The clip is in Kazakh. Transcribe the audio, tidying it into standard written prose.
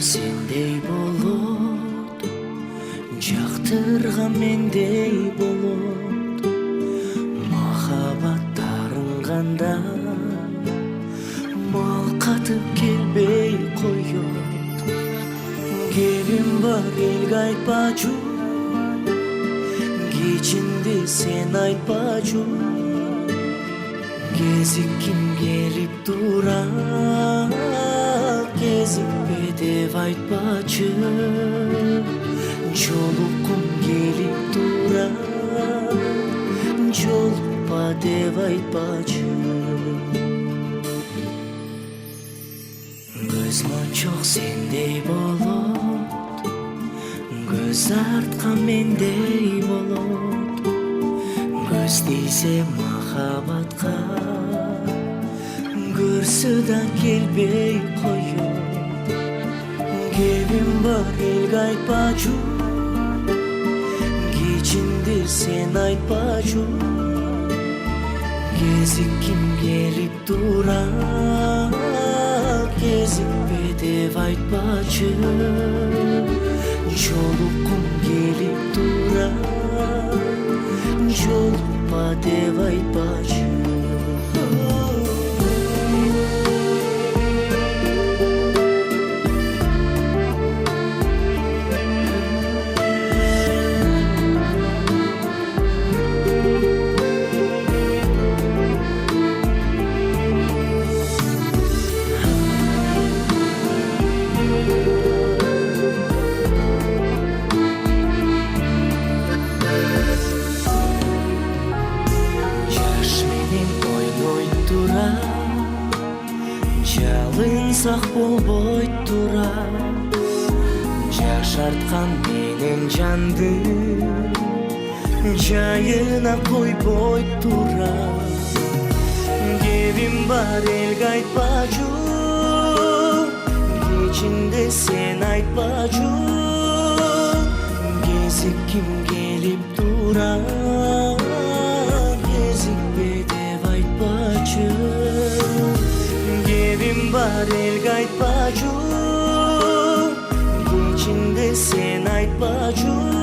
сендей болот, жактырган мендей болот. Махабаттарың кандай малкатып келбей коет. Кебим бар элге айтпачу, кечинди сен айтпачу. Кезикким келип тура, кезикпе деп айтпачы. Жолуккум келип тура, жолукпа деп айтпачы. Көз мончок сендей болот, көз арткан мендей болот. Көз тийсе махабатка, көрсө да келбей коет. Кебим бар элге айтпачу, кечинди сен айтпачу. Кезикким келип тура, кезикпе деп айтпачы. Жолуккум келип тура, жолукпа деп айтпачы. Жалынсак болбойт тура, жашарткан менен жанды жайына койбойт тура. Кебим бар элге айтпачу, кечинде сен айтпачу. Кезикким келип тура, кезикпе деп айтпачы. Кебим бар элге айтпачу, кечинде сен айтпачу.